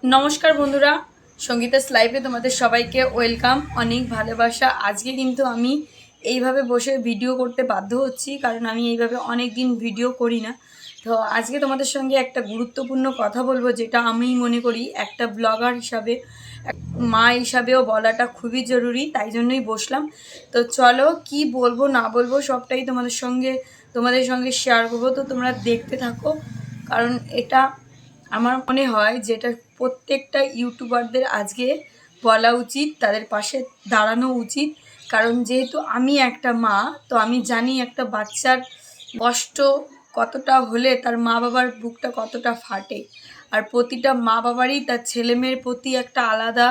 নমস্কার বন্ধুরা, সঙ্গীতাস লাইভে তোমাদের সবাইকে ওয়েলকাম, অনেক ভালোবাসা। আজকে কিন্তু আমি এইভাবে বসে ভিডিও করতে বাধ্য হচ্ছি, কারণ আমি এইভাবে অনেক দিন ভিডিও করি না। তো আজকে তোমাদের সঙ্গে একটা গুরুত্বপূর্ণ কথা বলবো, যেটা আমি মনে করি একটা ব্লগার হিসাবে, মা হিসাবেও বলাটা খুবই জরুরি, তাই জন্যই বসলাম। তো চলো, কি বলবো না বলবো সবটাই তোমাদের সঙ্গে শেয়ার করবো। তো তোমরা দেখতে থাকো, কারণ এটা আমার মনে হয় যেটা প্রত্যেকটা ইউটিউবারদের আজকে বলা উচিত, তাদের পাশে দাঁড়ানো উচিত। কারণ যেহেতু আমি একটা মা, তো আমি জানি একটা বাচ্চার কষ্ট কতটা হলে তার মা বাবার বুকটা কতটা ফাটে। আর প্রতিটা মা বাবারই তার ছেলেমেয়ের প্রতি একটা আলাদা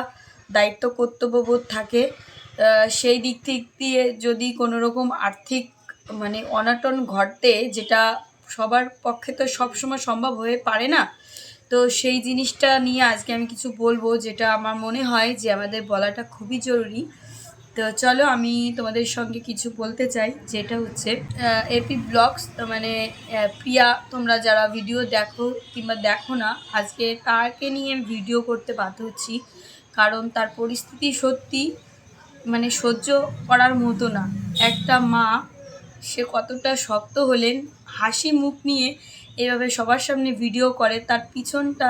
দায়িত্ব কর্তব্যবোধ থাকে। সেই দিক দিয়ে যদি কোনো রকম আর্থিক অনটন ঘটে, যেটা সবার পক্ষে তো সবসময় সম্ভব হয়ে পারে না, তো সেই জিনিসটা নিয়ে আজকে আমি কিছু বলবো, যেটা আমার মনে হয় যে আমাদের বলাটা খুবই জরুরি। তো চলো, আমি তোমাদের সঙ্গে কিছু বলতে চাই, যেটা হচ্ছে এপি ব্লগস, প্রিয়া, তোমরা যারা ভিডিও দেখো কিংবা দেখো না, আজকে তাকে নিয়ে ভিডিও করতে বাধ্য হচ্ছি। কারণ তার পরিস্থিতি সত্যি সহ্য করার মতো না। একটা মা, সে কতটা শক্ত হলেন, হাসি মুখ নিয়ে এভাবে সবার সামনে ভিডিও করে, তার পিছনটা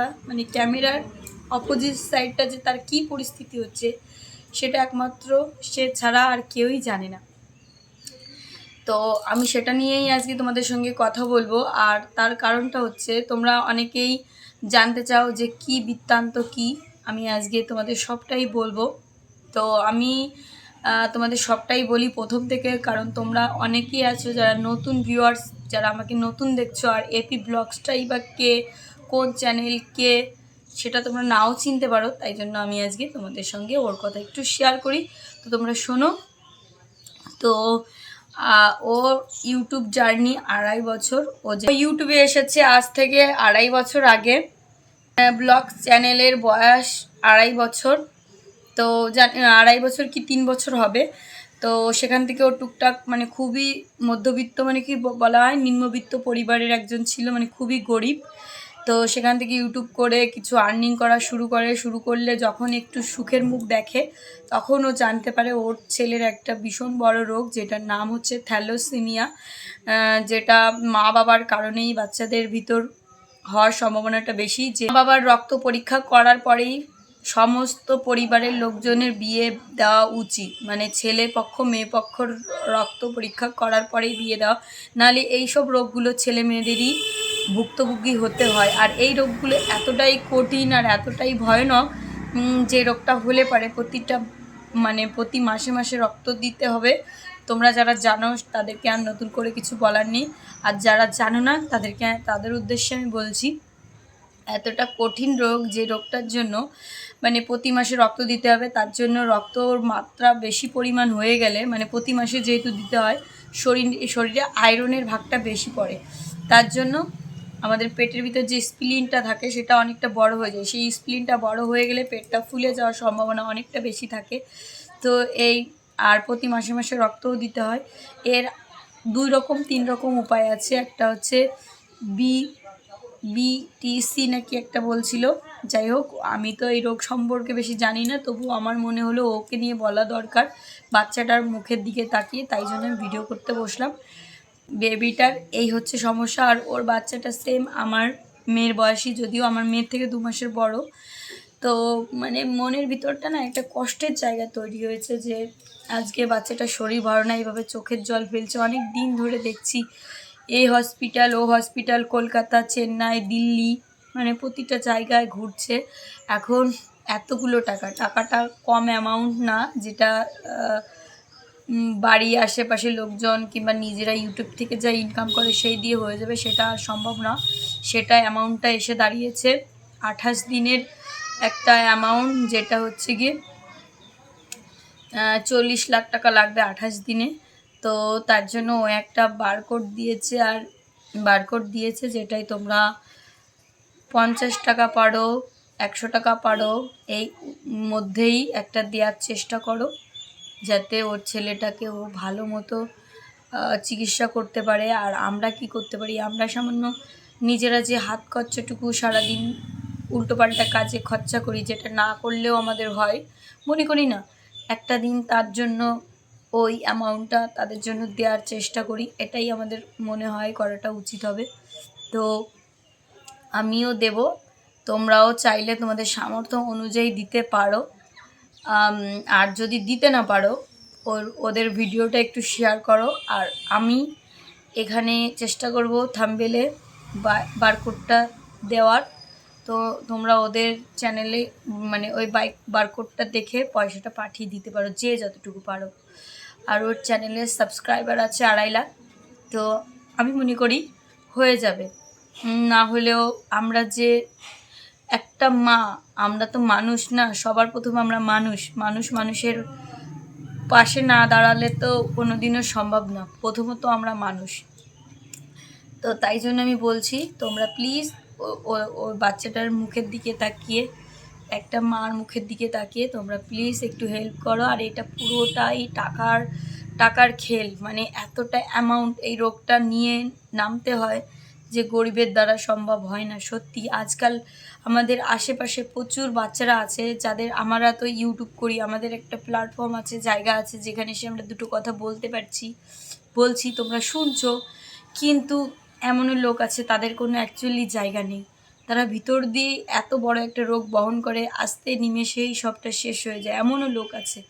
ক্যামেরার অপোজিট সাইডটা যে তার কী পরিস্থিতি হচ্ছে, সেটা একমাত্র সে ছাড়া আর কেউই জানে না। তো আমি সেটা নিয়েই আজকে তোমাদের সঙ্গে কথা বলবো। আর তার কারণটা হচ্ছে, তোমরা অনেকেই জানতে চাও যে কি বৃত্তান্ত কি, আমি আজকে তোমাদের সবটাই বলবো। তো আমি তোমাদের সবটাই বলি প্রথম থেকে, কারণ তোমরা অনেকেই আছো যারা নতুন ভিউয়ার্স, যারা আমাকে নতুন দেখছো, আর এপি ব্লগসটাই বা কে, কোন চ্যানেল, কে, সেটা তোমরা নাও চিনতে পারো। তাই জন্য আমি আজকে তোমাদের সঙ্গে ওর কথা একটু শেয়ার করি, তো তোমরা শোনো। তো ওর ইউটিউব জার্নি 2.5 বছর। ও যে ইউটিউবে এসেছে আজ থেকে 2.5 বছর আগে। ব্লগ চ্যানেলের বয়স 2.5 বছর। তো 2.5 বছর কি 3 বছর হবে। তো সেখান থেকে ও টুকটাক খুবই মধ্যবিত্ত, কি বলা হয়, নিম্নবিত্ত পরিবারের একজন ছিল, খুবই গরিব। তো সেখান থেকে ইউটিউব করে কিছু আর্নিং করা শুরু করলে যখন একটু সুখের মুখ দেখে, তখন ও জানতে পারে ওর ছেলের একটা ভীষণ বড় রোগ, যেটার নাম হচ্ছে থ্যালোসেমিয়া, যেটা মা বাবার কারণেই বাচ্চাদের ভিতর হওয়ার সম্ভাবনাটা বেশি। যে মা বাবার রক্ত পরীক্ষা করার পরেই সমস্ত পরিবারের লোকজনের বিয়ে দেওয়া উচিত, ছেলে পক্ষ মেয়ে পক্ষর রক্ত পরীক্ষা করার পরেই বিয়ে দেওয়া, নাহলে এইসব রোগগুলো ছেলে মেয়েদেরই ভুক্তভোগী হতে হয়। আর এই রোগগুলো এতটাই কঠিন আর এতটাই ভয়ানক, যে রোগটা হলে পারে প্রতি মাসে মাসে রক্ত দিতে হবে। তোমরা যারা জানো তাদেরকে আর নতুন করে কিছু বলার নেই, আর যারা জানো না তাদের উদ্দেশ্যে আমি বলছি, এতটা কঠিন রোগ, যে রোগটার জন্য প্রতি মাসে রক্ত দিতে হবে। তার জন্য রক্তর মাত্রা বেশি পরিমাণ হয়ে গেলে, প্রতি মাসে যেহেতু দিতে হয়, শরীরে আয়রনের ভাগটা বেশি পড়ে। তার জন্য আমাদের পেটের ভিতর যে স্প্লিনটা থাকে সেটা অনেকটা বড় হয়ে যায়। সেই স্প্লিনটা বড় হয়ে গেলে পেটটা ফুলে যাওয়ার সম্ভাবনা অনেকটা বেশি থাকে। তো আর প্রতি মাসে মাসে রক্তও দিতে হয়। এর 3 রকম উপায় আছে। একটা হচ্ছে বিটিসি নাকি একটা বলছিল। যাই হোক, আমি তো এই রোগ সম্পর্কে বেশি জানি না, তবু আমার মনে হলো ওকে নিয়ে বলা দরকার, বাচ্চাটার মুখের দিকে তাকিয়ে, তাই জন্য আমি ভিডিও করতে বসলাম। বেবিটার এই হচ্ছে সমস্যা, আর ওর বাচ্চাটা সেম আমার মেয়ের বয়সী, যদিও আমার মেয়ের থেকে 2 মাসের বড়। তো মনের ভিতরটা না একটা কষ্টের জায়গা তৈরি হয়েছে, যে আজকে বাচ্চাটার শরীর ভালো না, এইভাবে চোখের জল ফেলছে। অনেক দিন ধরে দেখছি এই হসপিটাল ও হসপিটাল, কলকাতা, চেন্নাই, দিল্লি, প্রতিটা জায়গায় ঘুরছে। এখন এতগুলো টাকাটা কম অ্যামাউন্ট না, যেটা বাড়ি আশেপাশে লোকজন কিংবা নিজেরা ইউটিউব থেকে যা ইনকাম করে সেই দিয়ে হয়ে যাবে, সেটা সম্ভব না। সেটা অ্যামাউন্টটা এসে দাঁড়িয়েছে 28 দিনের একটা অ্যামাউন্ট, যেটা হচ্ছে গিয়ে 40 লাখ টাকা লাগবে 28 দিনে। তো তার জন্য ও একটা বারকোড দিয়েছে, যেটাই তোমরা 50 টাকা পারো, 100 টাকা পারো, এই মধ্যেই একটা দেওয়ার চেষ্টা করো, যাতে ওর ছেলেটাকে ও ভালো মতো চিকিৎসা করতে পারে। আর আমরা কি করতে পারি, আমরা সামান্য নিজেরা যে হাত খরচাটুকু সারাদিন উল্টোপাল্টা কাজে খরচা করি, যেটা না করলেও আমাদের হয়, মনে করি না একটা দিন তার জন্য ওই অ্যামাউন্টটা তাদের জন্য দেওয়ার চেষ্টা করি, এটাই আমাদের মনে হয় করাটা উচিত হবে। তো আমিও দেব, তোমরাও চাইলে তোমাদের সামর্থ্য অনুযায়ী দিতে পারো। আর যদি দিতে না পারো ওদের ভিডিওটা একটু শেয়ার করো। আর আমি এখানে চেষ্টা করব থাম্বনেলে বারকোডটা দেওয়ার, তো তোমরা ওদের চ্যানেলে মানে ওই বারকোডটা দেখে পয়সাটা পাঠিয়ে দিতে পারো যে যতটুকু পারো। আর ওর চ্যানেলে সাবস্ক্রাইবার আছে 2.5 লাখ, তো আমি মনে করি হয়ে যাবে। না হলেও আমরা যে একটা মা, আমরা তো মানুষ না, সবার প্রথম আমরা মানুষের পাশে না দাঁড়ালে তো কোনোদিনও সম্ভব না, প্রথমত আমরা মানুষ। তো তাই জন্য আমি বলছি তোমরা প্লিজ ওই বাচ্চাটার মুখের দিকে তাকিয়ে, একটা মার মুখের দিকে তাকিয়ে তোমরা প্লিজ একটু হেল্প করো। আর এটা পুরোটাই টাকার খেল, মানে এতটা অ্যামাউন্ট এই রোগটা নিয়ে নামতে হয় যে গরিবের দ্বারা সম্ভব হয় না। সত্যি আজকাল আমাদের আশেপাশে প্রচুর বাচ্চারা আছে যাদের, আমরা তো ইউটিউব করি, আমাদের একটা প্ল্যাটফর্ম আছে, জায়গা আছে যেখানে এসে আমরা দুটো কথা বলছি, তোমরা শুনছো, কিন্তু এমনও লোক আছে তাদের কোনো অ্যাকচুয়ালি জায়গা নেই, তারা ভিতর দিয়ে এত বড় একটা রোগ বহন করে, আস্তে নিমেষেই সবটা শেষ হয়ে যায়, এমনও লোক আছে।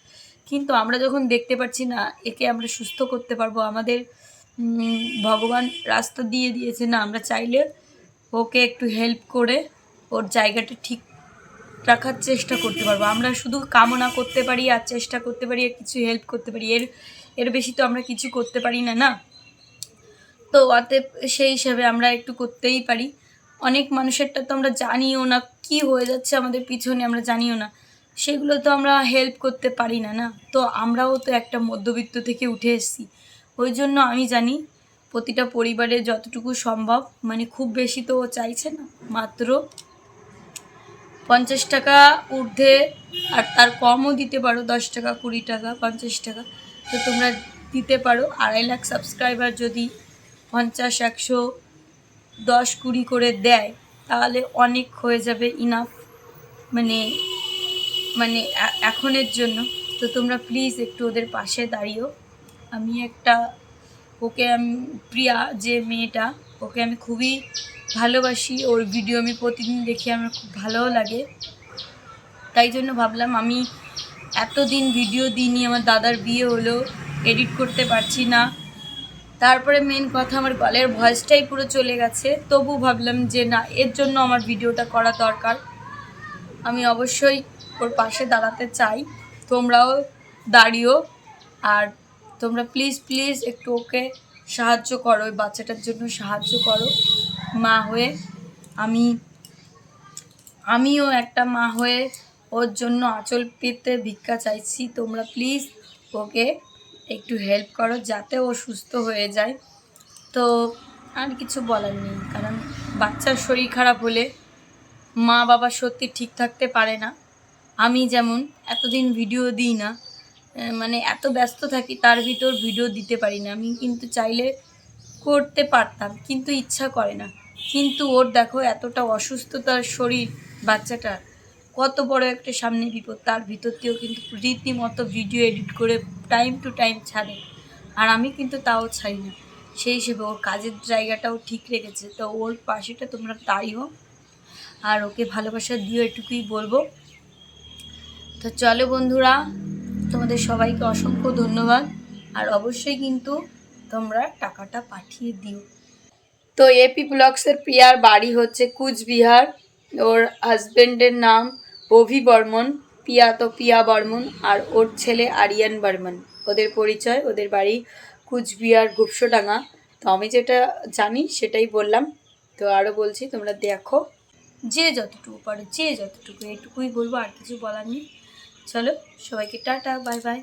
কিন্তু আমরা যখন দেখতে পাচ্ছি না একে আমরা সুস্থ করতে পারবো, আমাদের ভগবান রাস্তা দিয়ে দিয়েছে না, আমরা চাইলে ওকে একটু হেল্প করে ওর জায়গাটা ঠিক রাখার চেষ্টা করতে পারবো। আমরা শুধু কামনা করতে পারি আর চেষ্টা করতে পারি আর কিছু হেল্প করতে পারি, এর বেশি তো আমরা কিছু করতে পারি না, না? তো অতএব সেই হিসাবে আমরা একটু করতেই পারি। অনেক মানুষেরটা তো আমরা জানিও না কি হয়ে যাচ্ছে আমাদের পিছনে, আমরা জানিও না, সেগুলো তো আমরা হেল্প করতে পারি না, না? তো আমরাও তো একটা মধ্যবিত্ত থেকে উঠে এসেছি, ওই জন্য আমি জানি প্রতিটা পরিবারে যতটুকু সম্ভব, মানে খুব বেশি তো চাইছে না, মাত্র 50 টাকা ঊর্ধ্বে, আর তার কমও দিতে পারো, 10 টাকা, 20 টাকা, 50 টাকা, তো তোমরা দিতে পারো। 2.5 লাখ সাবস্ক্রাইবার যদি 50, 100, 10, 20 করে দেয় তাহলে অনেক হয়ে যাবে, ইনাফ, মানে এখনের জন্য। তো তোমরা প্লিজ একটু ওদের পাশে দাঁড়িও। আমি প্রিয়া যে মেয়েটা, ওকে আমি খুবই ভালোবাসি, ওর ভিডিও আমি প্রতিদিন দেখি, আমার খুব ভালোও লাগে, তাই জন্য ভাবলাম আমি এতদিন ভিডিও দিইনি, আমার দাদার বিয়ে হলো, এডিট করতে পারছি না, তারপরে মেন কথা আমার গলার ভয়েসটাই পুরো চলে গেছে, তবু ভাবলাম যে না, এর জন্য আমার ভিডিওটা করা দরকার, আমি অবশ্যই ওর পাশে দাঁড়াতে চাই, তোমরাও দাঁড়িও। আর তোমরা প্লিজ একটু ওকে সাহায্য করো, ওই বাচ্চাটার জন্য সাহায্য করো মা হয়ে। আমিও একটা মা হয়ে ওর জন্য আঁচল পেতে ভিক্ষা চাইছি, তোমরা প্লিজ ওকে একটু হেল্প করো যাতে ও সুস্থ হয়ে যায়। তো আর কিছু বলার নেই, কারণ বাচ্চার শরীর খারাপ হলে মা বাবা সত্যি ঠিক থাকতে পারে না। আমি যেমন এতদিন ভিডিও দিই না, মানে এত ব্যস্ত থাকি, তার ভিতর ভিডিও দিতে পারি না, আমি কিন্তু চাইলে করতে পারতাম, কিন্তু ইচ্ছা করে না। কিন্তু ওর দেখো এতটা অসুস্থতার শরীর, বাচ্চাটার কত বড় একটা সামনে বিপদ, তার ভিতর দিয়েও কিন্তু রীতিমতো ভিডিও এডিট করে টাইম টু টাইম ছাড়ে, আর আমি কিন্তু তাও ছাড়ি না। সেই হিসেবে ওর কাজের জায়গাটাও ঠিক রেখেছে, তো ওর পাশেটা তোমরা দাঁড়িও আর ওকে ভালোবাসা দিও, এটুকুই বলবো। তো চলো বন্ধুরা, তোমাদের সবাইকে অসংখ্য ধন্যবাদ, আর অবশ্যই কিন্তু তোমরা টাকাটা পাঠিয়ে দিও। তো এপি ব্লগসের প্রিয়ার বাড়ি হচ্ছে কুচবিহার, ওর হাজব্যান্ডের নাম অভি বর্মন, পিয়া তো পিয়া বর্মন, আর ওর ছেলে আরিয়ান বর্মন, ওদের পরিচয়, ওদের বাড়ি কুচবিহার গুপসোডাঙ্গা। তো আমি যেটা জানি সেটাই বললাম, তো আরও বলছি তোমরা দেখো, যে যতটুকু পারো, যে যতটুকু, এটুকুই বলবো, আর কিছু বলার নেই। চলো সবাইকে টাটা, বাই বাই।